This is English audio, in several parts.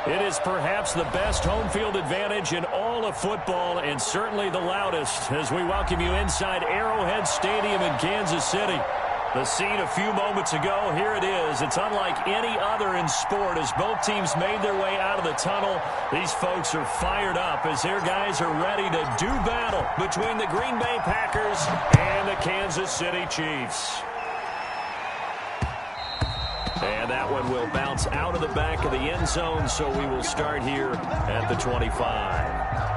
It is perhaps the best home field advantage in all of football and certainly the loudest as we welcome you inside Arrowhead Stadium in Kansas City. The scene a few moments ago, here it is. It's unlike any other in sport as both teams made their way out of the tunnel. These folks are fired up as their guys are ready to do battle between the Green Bay Packers and the Kansas City Chiefs. And that one will bounce out of the back of the end zone, so we will start here at the 25.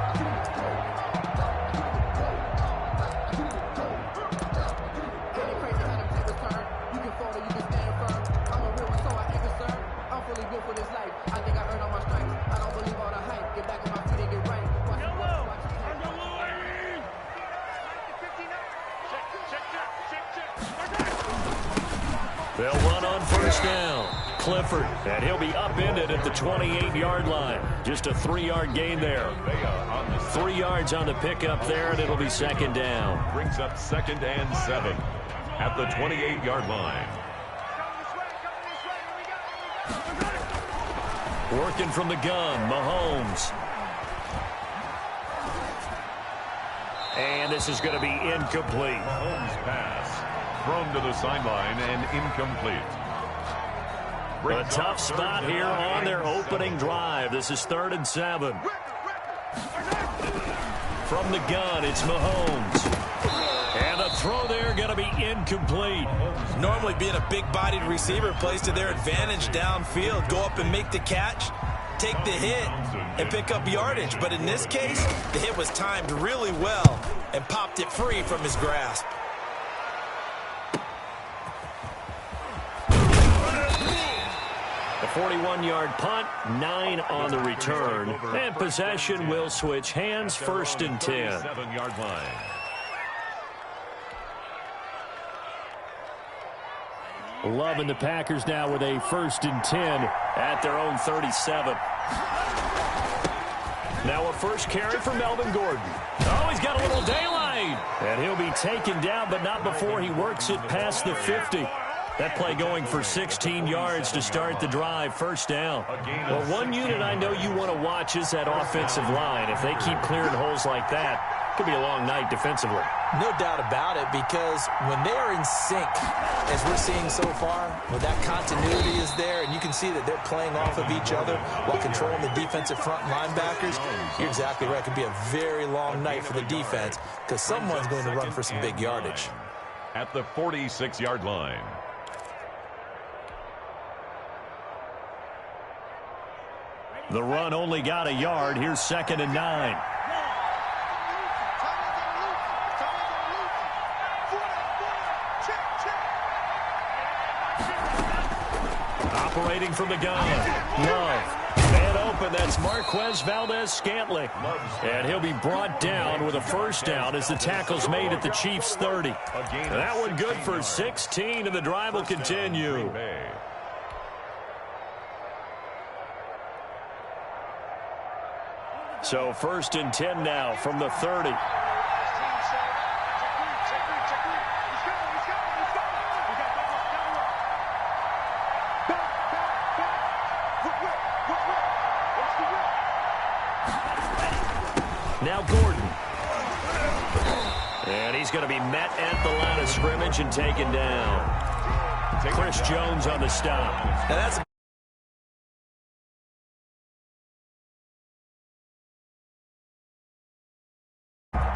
They'll run on first down. Clifford, and he'll be upended at the 28-yard line. Just a 3-yard gain there. 3 yards on the pickup there, and it'll be second down. Brings up 2nd and 7 at the 28-yard line. Working from the gun, Mahomes. And this is going to be incomplete. Mahomes pass. Thrown to the sideline and incomplete. A tough spot here on their opening drive. This is 3rd and 7. From the gun, it's Mahomes. And the throw there going to be incomplete. Normally being a big-bodied receiver plays to their advantage downfield. Go up and make the catch, take the hit, and pick up yardage. But in this case, the hit was timed really well and popped it free from his grasp. A 41-yard punt, 9 on the return. And possession will switch hands, 1st and 10. 7-yard line. Loving the Packers now with a 1st and 10 at their own 37. Now a first carry for Melvin Gordon. Oh, he's got a little daylight. And he'll be taken down, but not before he works it past the 50. That play going for 16 yards to start the drive, 1st down. Well, one unit I know you want to watch is that offensive line. If they keep clearing holes like that, it could be a long night defensively. No doubt about it, because when they are in sync, as we're seeing so far, well, that continuity is there, and you can see that they're playing off of each other while controlling the defensive front linebackers. You're exactly right. It could be a very long night for the defense because someone's going to run for some big yardage. At the 46-yard line. The run only got a yard. Here's 2nd and 9. Operating from the gun. Love. Man open. That's Marquez Valdez-Scantling. And he'll be brought down with a 1st down as the tackle's made at the Chiefs' 30. That one good for 16, and the drive will continue. So 1st and 10 now from the 30. Now Gordon. And he's going to be met at the line of scrimmage and taken down. Chris Jones on the stop. Now that's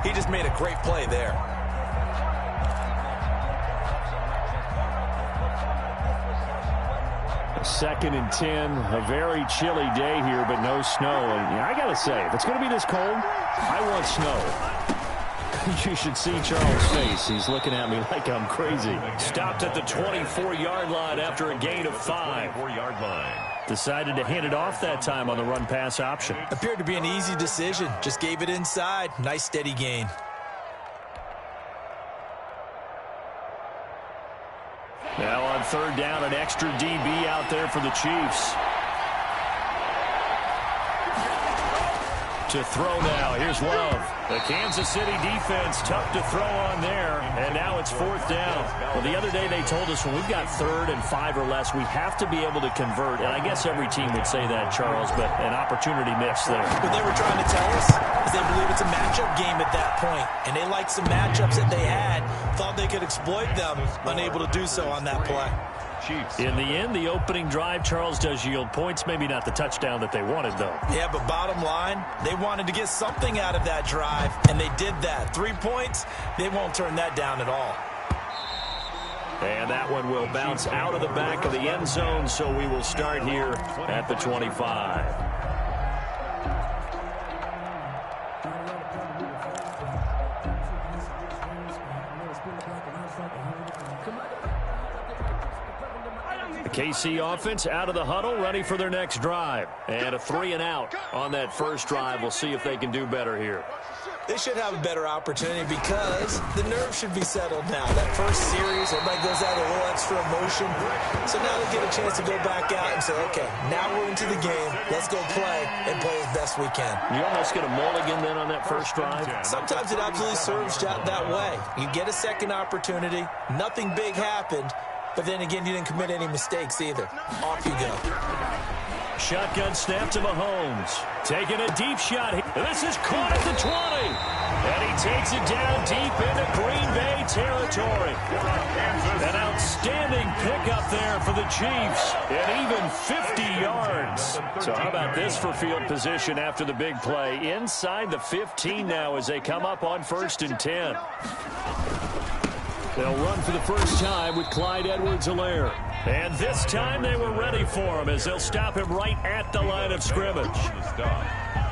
He just made a great play there. Second and 10, a very chilly day here, but no snow. And I got to say, if it's going to be this cold, I want snow. You should see Charles' face. He's looking at me like I'm crazy. Stopped at the 24-yard line after a gain of 5. 4-yard line. Decided to hand it off that time on the run-pass option. Appeared to be an easy decision. Just gave it inside. Nice steady gain. Now on 3rd down, an extra DB out there for the Chiefs. To throw now. Here's Love. The Kansas City defense tough to throw on there, and now it's 4th down. Well, the other day they told us when we've got 3rd and 5 or less, we have to be able to convert, and I guess every team would say that, Charles, but an opportunity missed there. What they were trying to tell us is they believe it's a matchup game at that point, and they liked some matchups that they had, thought they could exploit them, unable to do so on that play. In the end, the opening drive, Charles, does yield points. Maybe not the touchdown that they wanted, though. Yeah, but bottom line, they wanted to get something out of that drive, and they did that. 3 points, they won't turn that down at all. And that one will bounce out of the back of the end zone, so we will start here at the 25. KC offense out of the huddle, ready for their next drive. And a 3-and-out on that first drive. We'll see if they can do better here. They should have a better opportunity because the nerves should be settled now. That first series, everybody goes out with a little extra emotion. So now they get a chance to go back out and say, okay, now we're into the game. Let's go play and play as best we can. You almost get a mulligan then on that first drive? Sometimes it absolutely serves that way. You get a second opportunity. Nothing big happened. But then again, you didn't commit any mistakes either. Off you go. Shotgun snap to Mahomes. Taking a deep shot. This is caught at the 20. And he takes it down deep into Green Bay territory. An outstanding pickup there for the Chiefs. And even 50 yards. So how about this for field position after the big play? Inside the 15 now as they come up on 1st and 10. They'll run for the first time with Clyde Edwards-Helaire. And this time they were ready for him as they'll stop him right at the line of scrimmage.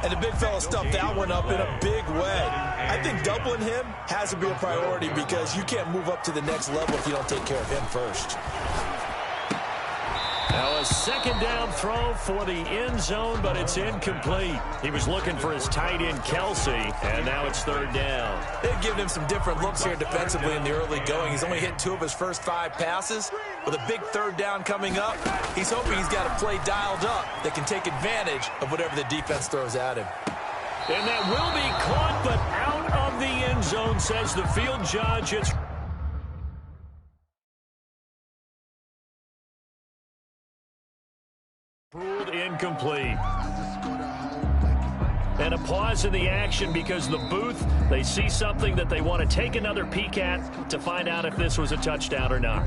And the big fella stuffed that one up in a big way. I think doubling him has to be a priority because you can't move up to the next level if you don't take care of him first. Now a second down throw for the end zone, but it's incomplete. He was looking for his tight end, Kelsey, and now it's 3rd down. They've given him some different looks here defensively in the early going. He's only hit 2 of his first 5 passes. With a big 3rd down coming up, he's hoping he's got a play dialed up that can take advantage of whatever the defense throws at him. And that will be caught, but out of the end zone, says the field judge. It's ruled incomplete. And a pause in the action because the booth, they see something that they want to take another peek at to find out if this was a touchdown or not.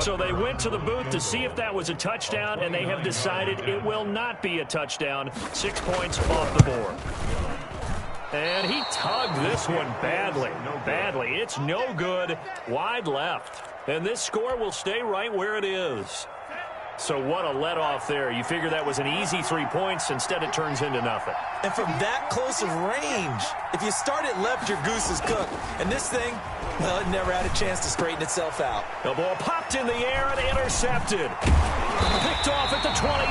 So they went to the booth to see if that was a touchdown, and they have decided it will not be a touchdown. 6 points off the board. And he tugged this one badly. It's no good. Wide left. And this score will stay right where it is. So what a let-off there. You figure that was an easy 3 points. Instead, it turns into nothing. And from that close of range, if you start it left, your goose is cooked. And this thing, well, it never had a chance to straighten itself out. The ball popped in the air and intercepted. Picked off at the 28.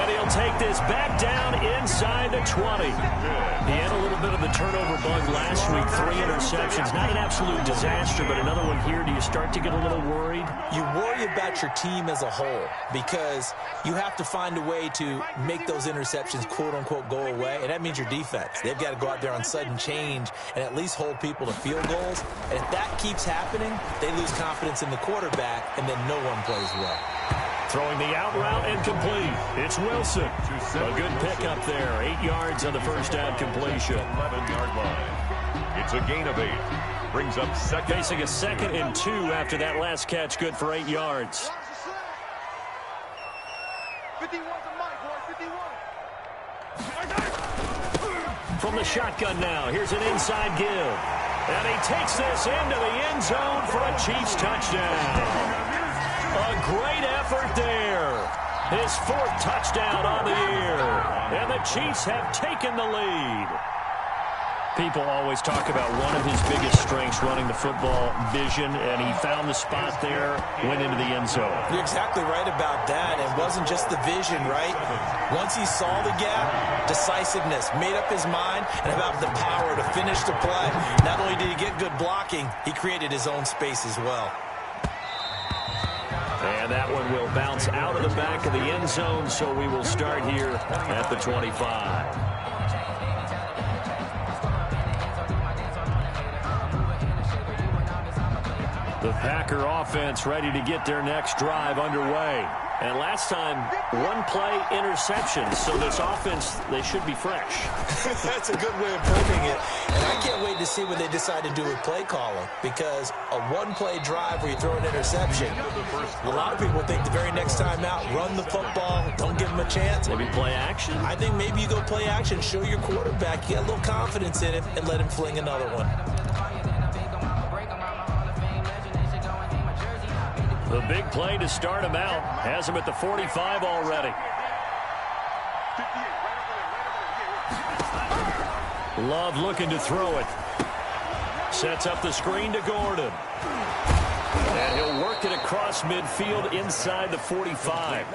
And he'll take this back down inside the 20. He had a little bit of the turnover bug last week. 3 interceptions. Not an absolute disaster, but another one here. Do you start to get a little worried? You worry about your team as a whole because you have to find a way to make those interceptions, quote-unquote, go away. And that means your defense. They've got to go out there on sudden change and at least hold people to field goals. And if that keeps happening, they lose confidence in the quarterback, and then no one plays well. Throwing the out route incomplete. It's Wilson. A good pickup there. 8 yards on the first down completion. 11-yard line. It's a gain of 8. Brings up second. Facing a 2nd and 2 after that last catch. Good for 8 yards. 51 to Mike, boy, 51. From the shotgun now. Here's an inside give. And he takes this into the end zone for a Chiefs touchdown. A great effort there. His 4th touchdown on the year. And the Chiefs have taken the lead. People always talk about one of his biggest strengths, running the football, vision, and he found the spot there, went into the end zone. You're exactly right about that. It wasn't just the vision, right? Once he saw the gap, decisiveness, made up his mind, and about the power to finish the play. Not only did he get good blocking, he created his own space as well. And that one will bounce out of the back of the end zone, so we will start here at the 25. The Packer offense ready to get their next drive underway. And last time, one-play interception. So this offense, they should be fresh. That's a good way of putting it. And I can't wait to see what they decide to do with play calling. Because a one-play drive where you throw an interception, a lot of people think the very next time out, run the football, don't give them a chance. Maybe play action? I think maybe you go play action, show your quarterback, you got a little confidence in him, and let him fling another one. The big play to start him out has him at the 45 already. Love looking to throw it. Sets up the screen to Gordon. And he'll work it across midfield inside the 45.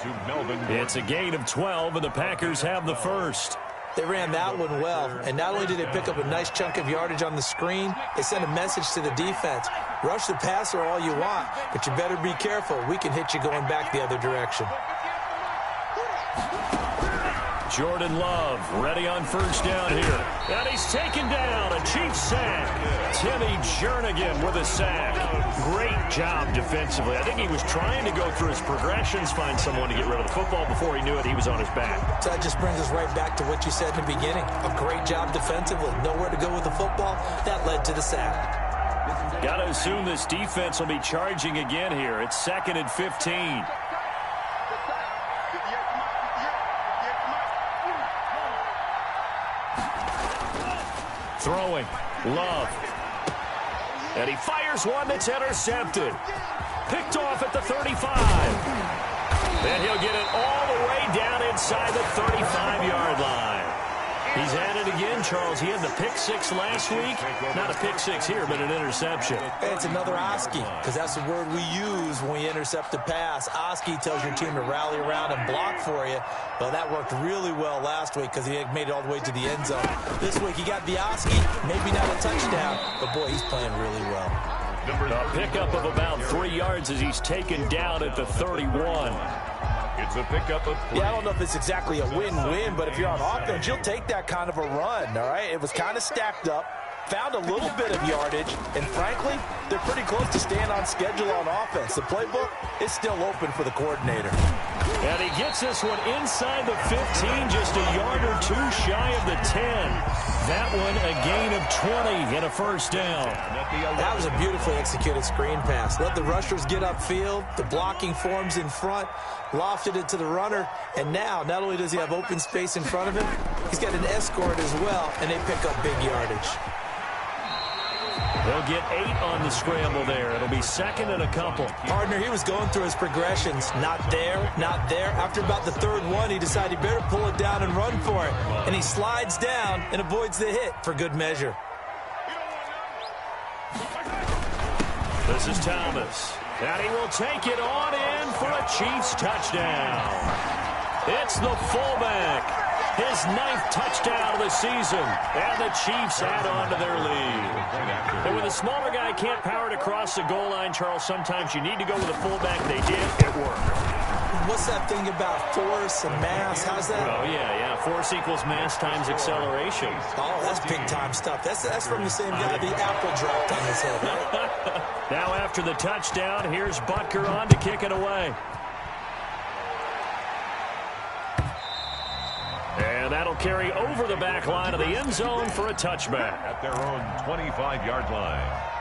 It's a gain of 12, and the Packers have the first. They ran that one well, and not only did they pick up a nice chunk of yardage on the screen, they sent a message to the defense. Rush the passer all you want, but you better be careful. We can hit you going back the other direction. Jordan Love ready on first down here. And he's taken down. A Chiefs sack. Timmy Jernigan with a sack. Great job defensively. I think he was trying to go through his progressions, find someone to get rid of the football. Before he knew it, he was on his back. So that just brings us right back to what you said in the beginning. A great job defensively. Nowhere to go with the football. That led to the sack. Got to assume this defense will be charging again here. It's 2nd and 15. Throwing. Love. And he fires one that's intercepted. Picked off at the 35. And he'll get it all the way down inside the 35-yard line. He's at it again, Charles. He had the pick six last week. Not a pick six here, but an interception. Hey, it's another Oski, because that's the word we use when we intercept a pass. Oski tells your team to rally around and block for you. Well, that worked really well last week because he had made it all the way to the end zone. This week he got the Oski, maybe not a touchdown, but boy, he's playing really well. A pickup of about 3 yards as he's taken down at the 31. It's a pickup of 3. Yeah, I don't know if it's exactly a win-win, but if you're on offense, you'll take that kind of a run, all right? It was kind of stacked up, found a little bit of yardage, and frankly, they're pretty close to staying on schedule on offense. The playbook is still open for the coordinator. And he gets this one inside the 15, just a yard or two shy of the 10. That one a gain of 20 and a first down. That was a beautifully executed screen pass. Let the rushers get upfield. The blocking forms in front. Lofted it to the runner. And now, not only does he have open space in front of him, he's got an escort as well, and they pick up big yardage. They'll get 8 on the scramble there. It'll be 2nd and a couple. Partner, he was going through his progressions. Not there, not there. After about the 3rd one, he decided he better pull it down and run for it. And he slides down and avoids the hit for good measure. This is Thomas. And he will take it on in for a Chiefs touchdown. It's the fullback. His 9th touchdown of the season. And the Chiefs add on to their lead. And when the smaller guy can't power it across the goal line, Charles, sometimes you need to go with a fullback. They did. It worked. What's that thing about force and mass? How's that? Oh, yeah. Force equals mass times acceleration. Oh, that's big-time stuff. That's from the same guy the apple dropped on his head, right? Now after the touchdown, here's Butker on to kick it away. And that'll carry over the back line of the end zone for a touchback. At their own 25-yard line.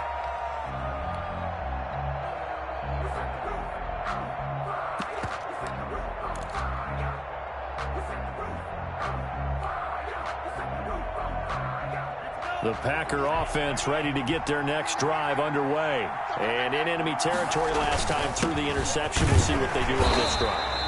The Packer offense ready to get their next drive underway. And in enemy territory last time through the interception. We'll see what they do on this drive.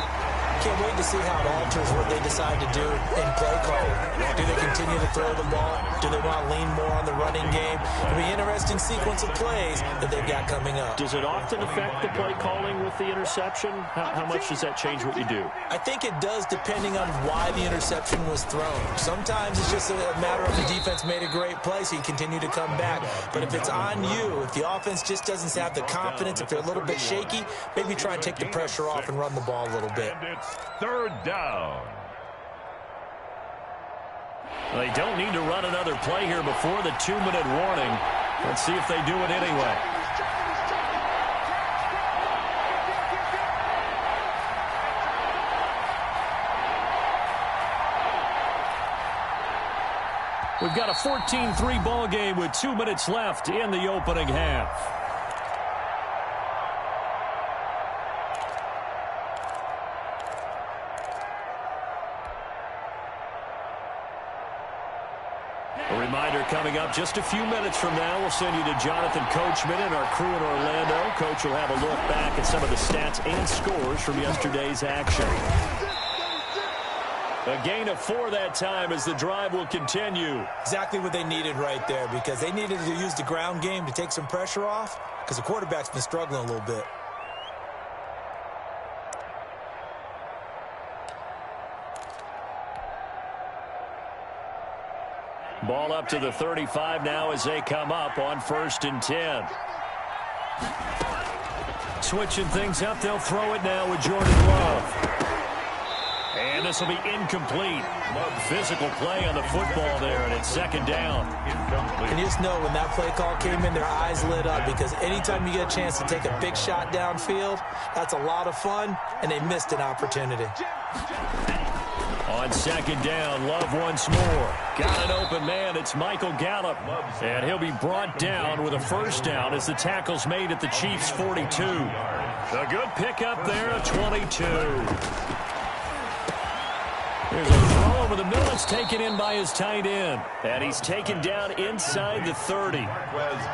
can't wait to see how it alters what they decide to do in play calling. Do they continue to throw the ball? Do they want to lean more on the running game? It'll be an interesting sequence of plays that they've got coming up. Does it often affect the play calling with the interception? How much does that change what you do? I think it does depending on why the interception was thrown. Sometimes it's just a matter of the defense made a great play, so you continue to come back. But if it's on you, if the offense just doesn't have the confidence, if they're a little bit shaky, maybe try and take the pressure off and run the ball a little bit. And it's third down. They don't need to run another play here before the 2-minute warning. Let's see if they do it anyway. We've got a 14-3 ball game with 2 minutes left in the opening half. A reminder coming up just a few minutes from now. We'll send you to Jonathan Coachman and our crew in Orlando. Coach will have a look back at some of the stats and scores from yesterday's action. A gain of 4 that time as the drive will continue. Exactly what they needed right there, because they needed to use the ground game to take some pressure off, because the quarterback's been struggling a little bit. Ball up to the 35 now as they come up on 1st and 10. Switching things up, they'll throw it now with Jordan Love. And this will be incomplete. Physical play on the football there, and it's 2nd down. And you just know when that play call came in, their eyes lit up, because anytime you get a chance to take a big shot downfield, that's a lot of fun, and they missed an opportunity. On 2nd down, Love once more. Got an open man. It's Michael Gallup. And he'll be brought down with a 1st down as the tackle's made at the Chiefs' 42. A good pickup there at 22. There's a throw over the middle. It's taken in by his tight end. And he's taken down inside the 30.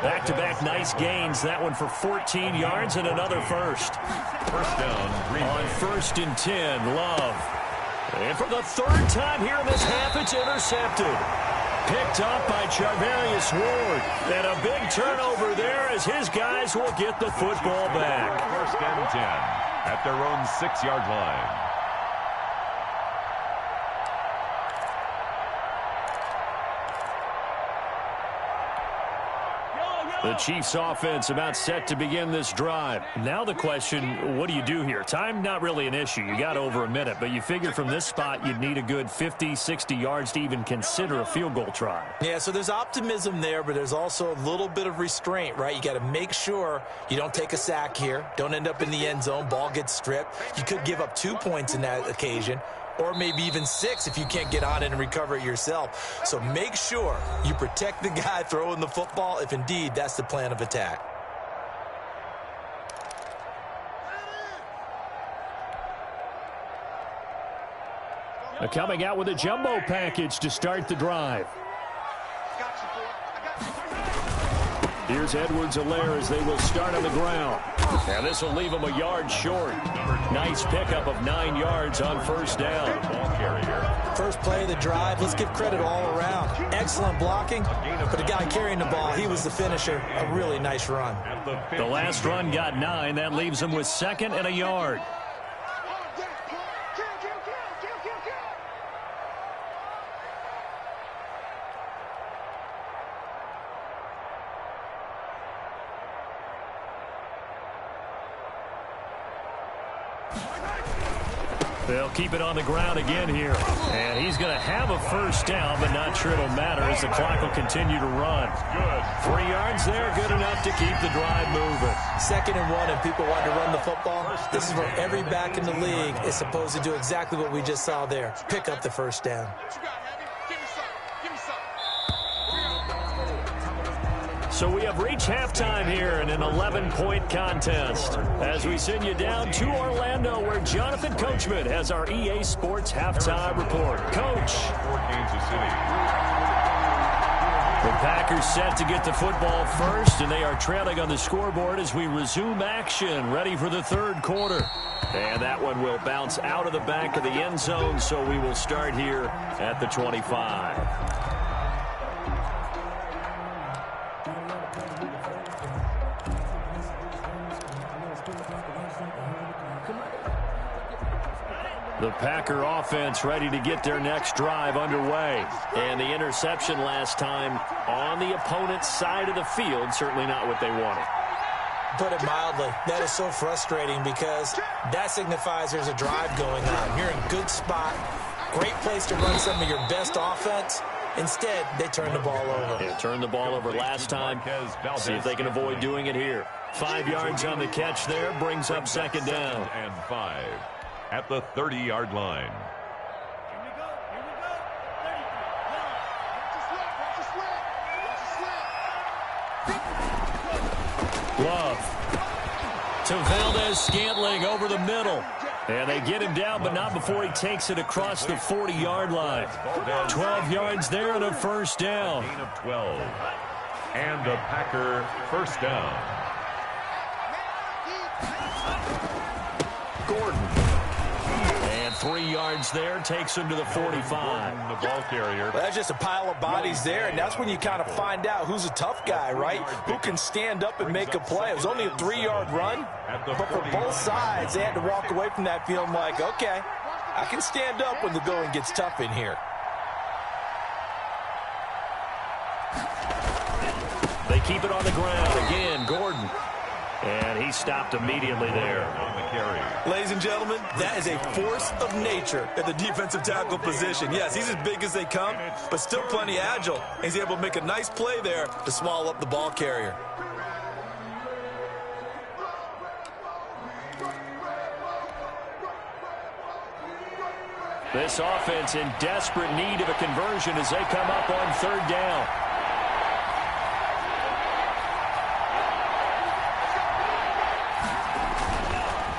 Back-to-back nice gains. That one for 14 yards and another first. 1st down. On 1st and 10, Love. And for the 3rd time here in this half, it's intercepted. Picked up by Charvarius Ward. And a big turnover there as his guys will get the football back. 1st and 10 at their own 6-yard line. The Chiefs offense about set to begin this drive. Now the question, what do you do here? Time not really an issue. You got over a minute, but you figured from this spot you'd need a good 50, 60 yards to even consider a field goal try. Yeah, so there's optimism there, but there's also a little bit of restraint, right? You got to make sure you don't take a sack here. Don't end up in the end zone. Ball gets stripped. You could give up 2 points in that occasion, or maybe even 6 if you can't get on it and recover it yourself. So make sure you protect the guy throwing the football if indeed that's the plan of attack. Coming out with a jumbo package to start the drive. Here's Edwards-Helaire as they will start on the ground. And this will leave them a yard short. Nice pickup of 9 yards on 1st down. Ball carrier. First play of the drive, let's give credit all around. Excellent blocking, but the guy carrying the ball, he was the finisher. A really nice run. The last run got 9. That leaves them with 2nd and a yard. They'll keep it on the ground again here. And he's going to have a 1st down, but not sure it'll matter as the clock will continue to run. Good. 3 yards there, good enough to keep the drive moving. 2nd and 1, and people want to run the football. This is where every back in the league is supposed to do exactly what we just saw there. Pick up the 1st down. So we have reached halftime here in an 11-point contest. As we send you down to Orlando, where Jonathan Coachman has our EA Sports halftime report. Coach. For Kansas City. The Packers set to get the football first, and they are trailing on the scoreboard as we resume action, ready for the third quarter. And that one will bounce out of the back of the end zone, so we will start here at the 25. The Packer offense ready to get their next drive underway. And the interception last time on the opponent's side of the field, certainly not what they wanted. Put it mildly, that is so frustrating because that signifies there's a drive going on. You're in a good spot, great place to run some of your best offense. Instead, they turn the ball over. Yeah, turned the ball over last time. See if they can avoid doing it here. 5 yards on the catch there, brings up second down. And 5 at the 30-yard line. Love to Valdez-Scantling over the middle. And they get him down, but not before he takes it across the 40-yard line. 12 yards there and a first down. Gain of 12. And a Packer first down. Gordon. And 3 yards there, takes him to the 45. Gordon, the ball carrier. Well, that's just a pile of bodies there, and that's when you kind of find out who's a tough guy, right? Who can stand up and make a play. It was only a 3-yard run, but for both sides, they had to walk away from that feeling like, okay, I can stand up when the going gets tough in here. They keep it on the ground. Again, Gordon. And he stopped immediately there. On the carry. Ladies and gentlemen, that is a force of nature at the defensive tackle position. Yes, he's as big as they come, but still plenty agile. He's able to make a nice play there to swallow up the ball carrier. This offense in desperate need of a conversion as they come up on third down.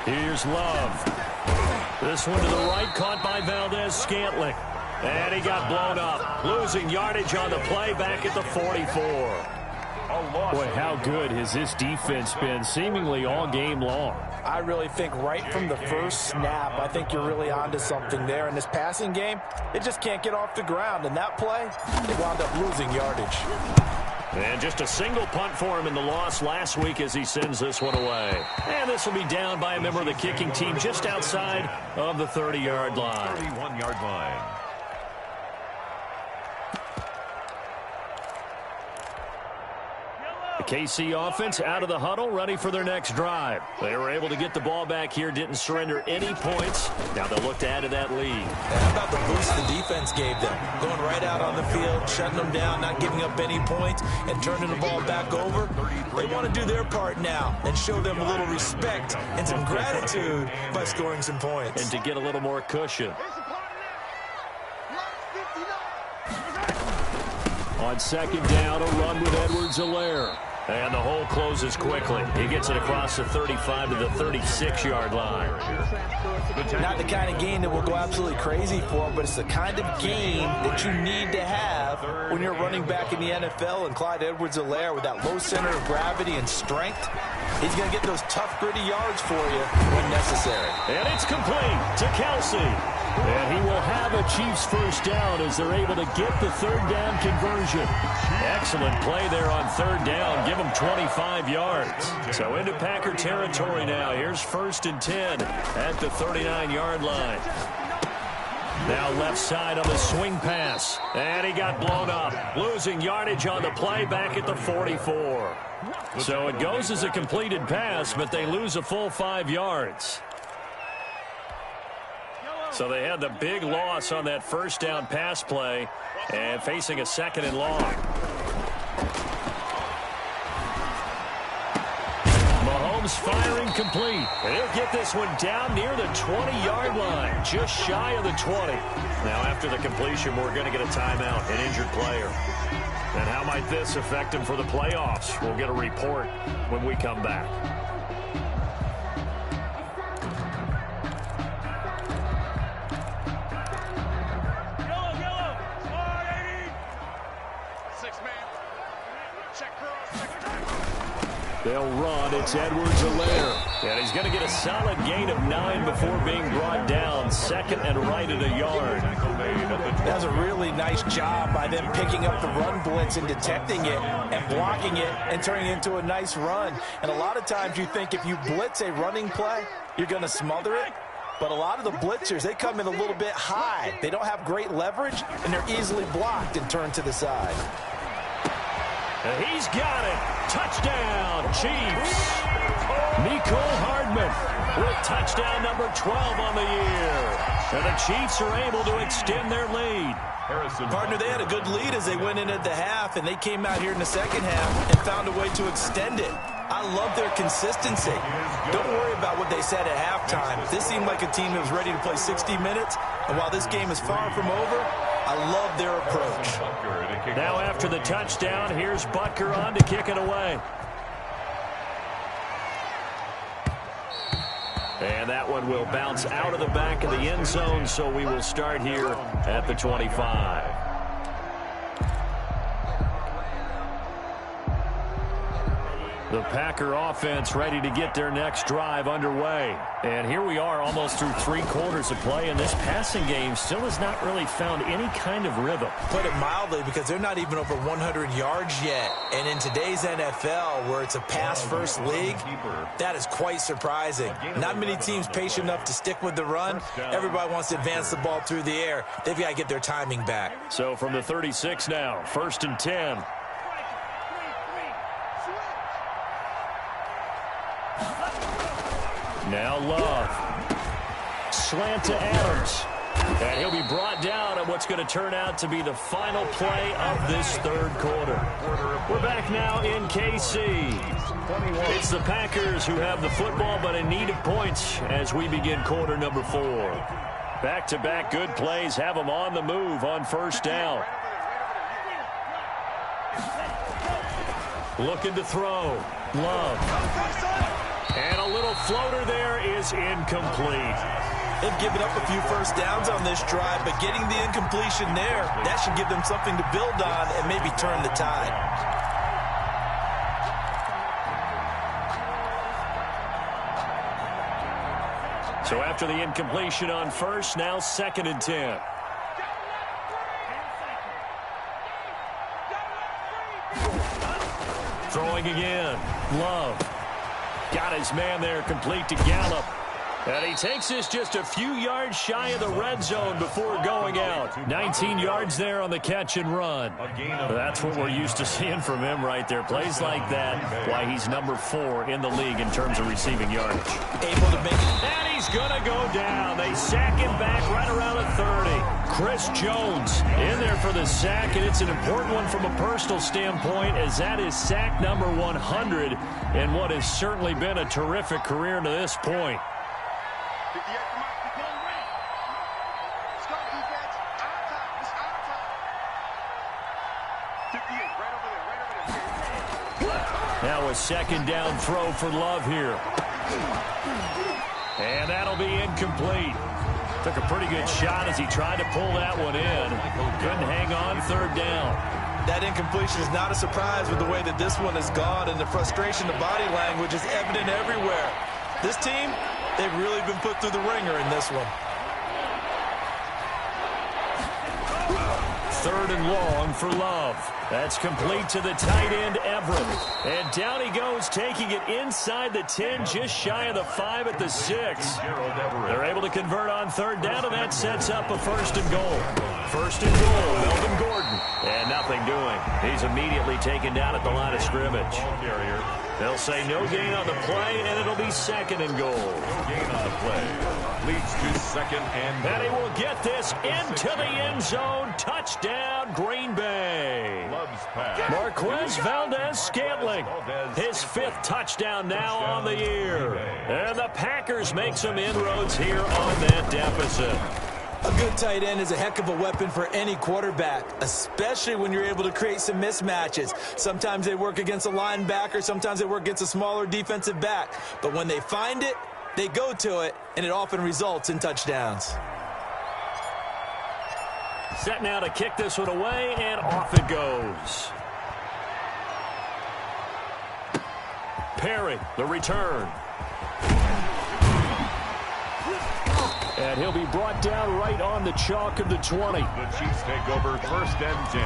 Here's Love. This one to the right, caught by Valdez-Scantling. And he got blown up. Losing yardage on the play back at the 44. Boy, how good has this defense been seemingly all game long? I really think right from the first snap, I think you're really onto something there. In this passing game, it just can't get off the ground. And that play, they wound up losing yardage. And just a single punt for him in the loss last week as he sends this one away. And this will be down by a member of the kicking team just outside of the 30-yard line. 31-yard line. The KC offense out of the huddle, ready for their next drive. They were able to get the ball back here, didn't surrender any points. Now they'll look to add to that lead. How about the boost the defense gave them? Going right out on the field, shutting them down, not giving up any points, and turning the ball back over. They want to do their part now and show them a little respect and some gratitude by scoring some points. And to get a little more cushion. On second down, a run with Edwards-Helaire. And the hole closes quickly. He gets it across the 35 to the 36-yard line. Not the kind of game that will go absolutely crazy for, but it's the kind of game that you need to have when you're running back in the NFL. And Clyde Edwards-Helaire, with that low center of gravity and strength, he's going to get those tough, gritty yards for you when necessary. And it's complete to Kelsey. And he will have a Chiefs first down as they're able to get the third down conversion. Excellent play there on third down. Give them 25 yards. So into Packer territory now. Here's 1st and 10 at the 39-yard line. Now left side on the swing pass. And he got blown up. Losing yardage on the play back at the 44. So it goes as a completed pass, but they lose a full 5 yards. So they had the big loss on that first down pass play and facing a second and long. Mahomes firing complete. And he'll get this one down near the 20-yard line, just shy of the 20. Now after the completion, we're going to get a timeout, an injured player. And how might this affect him for the playoffs? We'll get a report when we come back. They'll run. It's Edwards-Helaire. And he's going to get a solid gain of 9 before being brought down. Second and right at a yard. That was a really nice job by them picking up the run blitz and detecting it and blocking it and turning it into a nice run. And a lot of times you think if you blitz a running play, you're going to smother it. But a lot of the blitzers, they come in a little bit high. They don't have great leverage, and they're easily blocked and turned to the side. He's got it. Touchdown, Chiefs. Mecole Hardman with touchdown number 12 on the year. And the Chiefs are able to extend their lead. Partner, they had a good lead as they went in at the half, and they came out here in the second half and found a way to extend it. I love their consistency. Don't worry about what they said at halftime. This seemed like a team that was ready to play 60 minutes, and while this game is far from over, I love their approach. Now after the touchdown, here's Butker on to kick it away. And that one will bounce out of the back of the end zone, so we will start here at the 25. The Packer offense ready to get their next drive underway. And here we are almost through 3 quarters of play, and this passing game still has not really found any kind of rhythm. Put it mildly, because they're not even over 100 yards yet. And in today's NFL, where it's a pass-first league, that is quite surprising. Not many teams patient enough to stick with the run. Everybody wants to advance the ball through the air. They've got to get their timing back. So from the 36 now, 1st and 10. Now Love. Slant to Adams. And he'll be brought down on what's going to turn out to be the final play of this 3rd quarter. We're back now in KC. It's the Packers who have the football, but in need of points as we begin quarter number 4. Back-to-back good plays have them on the move on 1st down. Looking to throw. Love. And a little floater there is incomplete. They've given up a few first downs on this drive, but getting the incompletion there, that should give them something to build on and maybe turn the tide. So after the incompletion on 1st, now 2nd and 10. Throwing again. Love. Got his man there, complete to Gallup. And he takes this just a few yards shy of the red zone before going out. 19 yards there on the catch and run. That's what we're used to seeing from him right there. Plays like that, why he's number 4 in the league in terms of receiving yardage. Able to make it. And he's going to go down. They sack him back right around the 30. Chris Jones in there for the sack, and it's an important one from a personal standpoint, as that is sack number 100 in what has certainly been a terrific career to this point. Now a 2nd down throw for Love here. And that'll be incomplete. Took a pretty good shot as he tried to pull that one in. Couldn't hang on 3rd down. That incompletion is not a surprise with the way that this one has gone, and the frustration, the body language is evident everywhere. This team, they've really been put through the ringer in this one. 3rd and long for Love. That's complete to the tight end, Everett. And down he goes, taking it inside the 10, just shy of the 5 at the 6. They're able to convert on 3rd down, and that sets up a 1st and goal. 1st and goal, Melvin Gordon. And nothing doing. He's immediately taken down at the line of scrimmage. They'll say no gain on the play, and it'll be 2nd and goal. No gain on the play. Leads to 2nd and goal. And he will get this into the end zone. Touchdown, Green Bay. Marquez Valdez-Scantling, his 5th touchdown now on the year. And the Packers make some inroads here on that deficit. A good tight end is a heck of a weapon for any quarterback, especially when you're able to create some mismatches. Sometimes they work against a linebacker, sometimes they work against a smaller defensive back. But when they find it, they go to it, and it often results in touchdowns. Set now to kick this one away, and off it goes. Perry, the return. And he'll be brought down right on the chalk of the 20. The Chiefs take over 1st and 10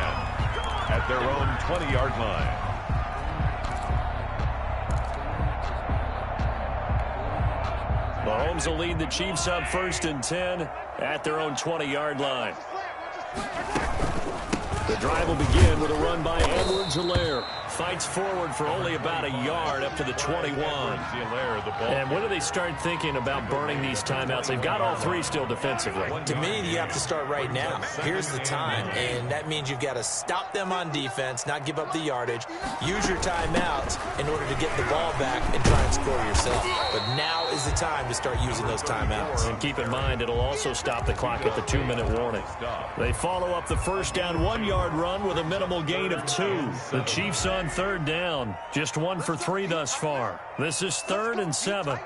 at their own 20-yard line. Mahomes will lead the Chiefs up 1st and 10 at their own 20-yard line. The drive will begin with a run by Edwards-Helaire. Fights forward for only about a yard up to the 21. And when do they start thinking about burning these timeouts? They've got all three still defensively. To me, you have to start right now. Here's the time, and that means you've got to stop them on defense, not give up the yardage, use your timeouts in order to get the ball back and try and score yourself. But now is the time to start using those timeouts. And keep in mind, it'll also stop the clock at the 2-minute warning. They follow up the first down 1-yard run with a minimal gain of 2. The Chiefs on 3rd down, just 1 for 3 thus far. This is 3rd and 7. To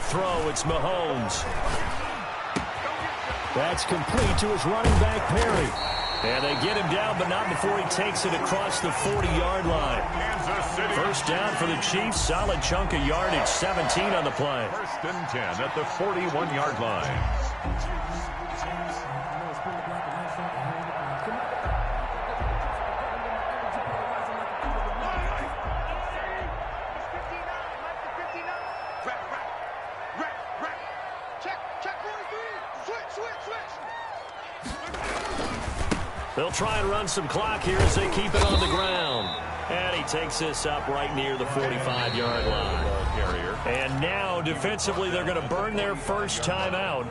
throw, it's Mahomes. That's complete to his running back, Perry. And they get him down, but not before he takes it across the 40-yard line. First down for the Chiefs, solid chunk of yardage, 17 on the play. 1st and 10 at the 41-yard line. They'll try and run some clock here as they keep it on the ground. And he takes this up right near the 45-yard line. And now, defensively, they're going to burn their first timeout.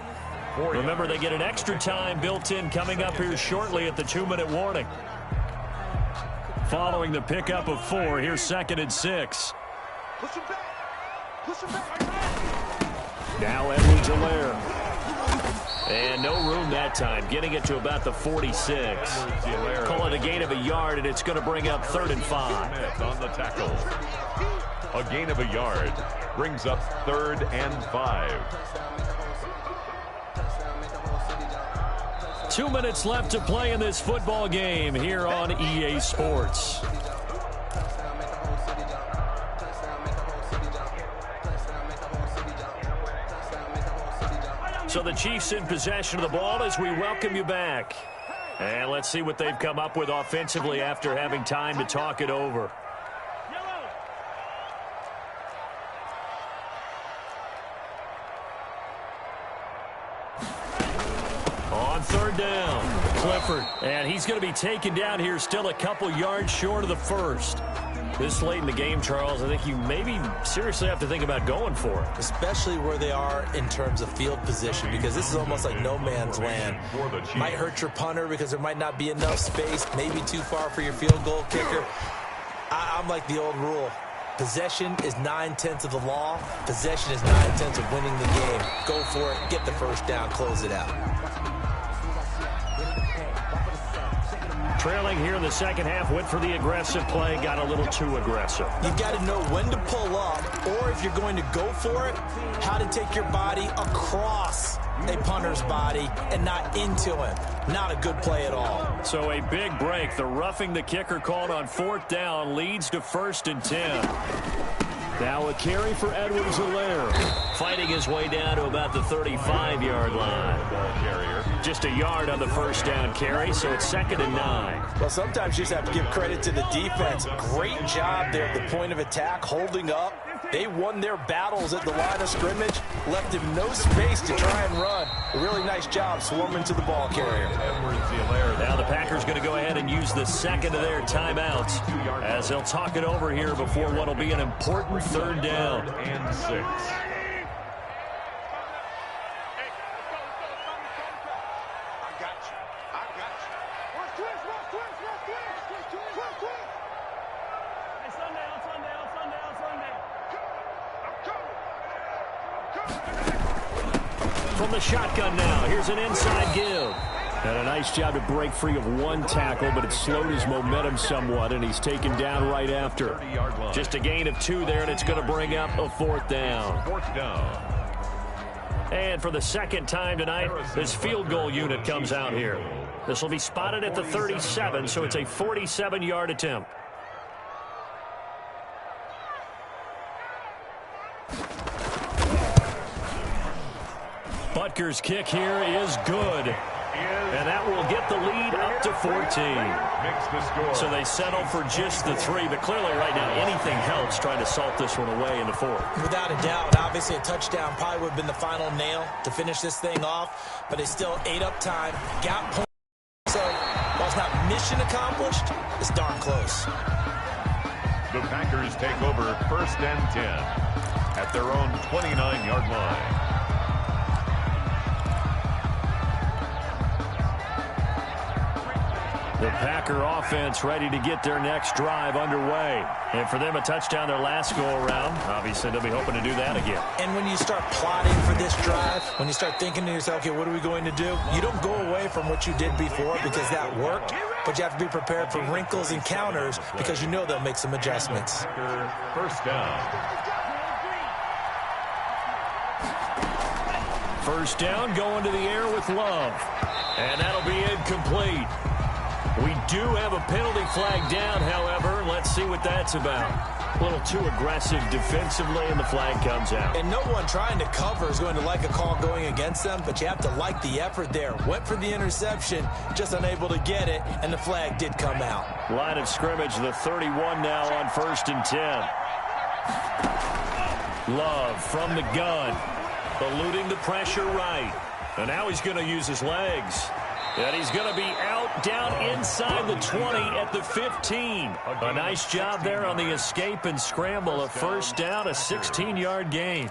Remember, they get an extra time built in coming up here shortly at the 2-minute warning. Following the pickup of 4, here's 2nd and 6. Push him back. Push him back. Now Edwards-Helaire. And no room that time, getting it to about the 46. Call it a gain of a yard, and it's going to bring up 3rd and 5. On the tackle. A gain of a yard brings up 3rd and 5. 2 minutes left to play in this football game here on EA Sports. So the Chiefs in possession of the ball as we welcome you back. And let's see what they've come up with offensively after having time to talk it over. On 3rd down, Clifford. And he's going to be taken down here still a couple yards short of the first. This late in the game, Charles, I think you maybe seriously have to think about going for it. Especially where they are in terms of field position, because this is almost like no man's land. Might hurt your punter because there might not be enough space, maybe too far for your field goal kicker. I'm like the old rule. Possession is 9/10 of the law. Possession is 9/10 of winning the game. Go for it, get the first down, close it out. Trailing here in the second half, went for the aggressive play, got a little too aggressive. You've got to know when to pull up, or if you're going to go for it, how to take your body across a punter's body and not into him. Not a good play at all. So a big break. The roughing the kicker called on 4th down leads to 1st and 10. Now a carry for Edwards-Helaire. Fighting his way down to about the 35-yard line. Just a yard on the first down carry, so it's 2nd and 9. Well, sometimes you just have to give credit to the defense. Great job there at the point of attack, holding up. They won their battles at the line of scrimmage, left him no space to try and run. A really nice job swarming to the ball carrier. Now the Packers going to go ahead and use the second of their timeouts as they'll talk it over here before what will be an important 3rd down. And 6. From the shotgun now, here's an inside give. And a nice job to break free of one tackle, but it slowed his momentum somewhat, and he's taken down right after. Just a gain of 2 there, and it's going to bring up a 4th down. 4th down. And for the second time tonight, this field goal unit comes out here. This will be spotted at the 37, so it's a 47-yard attempt. Rutgers' kick here is good. And that will get the lead up to 14. So they settle for just the 3. But clearly right now anything helps trying to salt this one away in the 4th. Without a doubt, obviously a touchdown probably would have been the final nail to finish this thing off. But they still ate up time, got points. So while it's not mission accomplished, it's darn close. The Packers take over 1st and 10 at their own 29-yard line. The Packer offense ready to get their next drive underway. And for them, a touchdown their last go-around. Obviously, they'll be hoping to do that again. And when you start plotting for this drive, when you start thinking to yourself, okay, what are we going to do? You don't go away from what you did before because that worked. But you have to be prepared for wrinkles and counters because you know they'll make some adjustments. 1st down. 1st down going to the air with Love. And that'll be incomplete. We do have a penalty flag down, however. Let's see what that's about. A little too aggressive defensively, and the flag comes out. And no one trying to cover is going to like a call going against them, but you have to like the effort there. Went for the interception, just unable to get it, and the flag did come out. Line of scrimmage, the 31 now on 1st and 10. Love from the gun, eluding the pressure right. And now he's going to use his legs. And he's going to be out down inside the 20 at the 15. A nice job there on the escape and scramble. A 1st down, a 16-yard gain.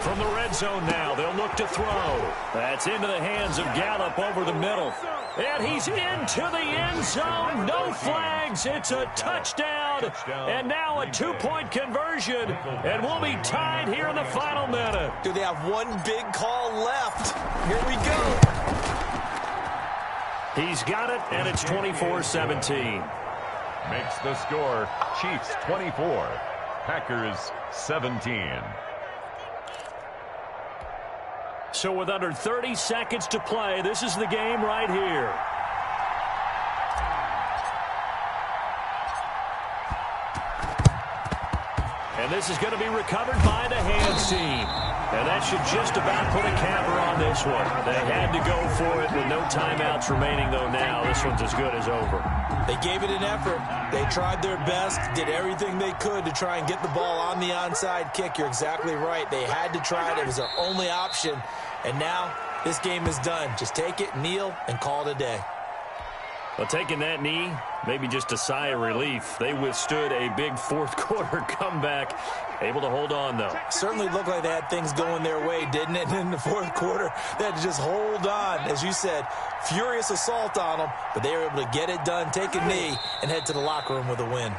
From the red zone now, they'll look to throw. That's into the hands of Gallup over the middle. And he's into the end zone. No flags. It's a touchdown. And now a 2-point conversion. And we'll be tied here in the final minute. Do they have one big call left? Here we go. He's got it, and it's 24-17. Makes the score Chiefs 24, Packers 17. So with under 30 seconds to play, this is the game right here. And this is going to be recovered by the hands team. And that should just about put a capper on this one. They had to go for it with no timeouts remaining, though now. This one's as good as over. They gave it an effort. They tried their best, did everything they could to try and get the ball on the onside kick. You're exactly right. They had to try it. It was their only option. And now this game is done. Just take it, kneel, and call it a day. Well, taking that knee, maybe just a sigh of relief. They withstood a big fourth-quarter comeback. Able to hold on, though. Certainly looked like they had things going their way, didn't it? And in the fourth quarter, they had to just hold on. As you said, furious assault on them, but they were able to get it done, take a knee, and head to the locker room with a win.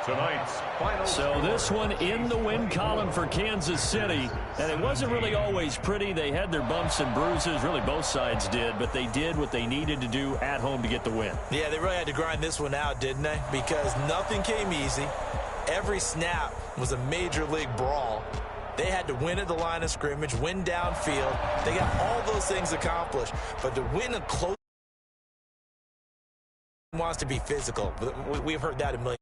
Tonight's final. So this one in the win column for Kansas City. And it wasn't really always pretty. They had their bumps and bruises. Really, both sides did. But they did what they needed to do at home to get the win. Yeah, they really had to grind this one out, didn't they? Because nothing came easy. Every snap was a major league brawl. They had to win at the line of scrimmage, win downfield. They got all those things accomplished. But to win a close wants to be physical. We've heard that a million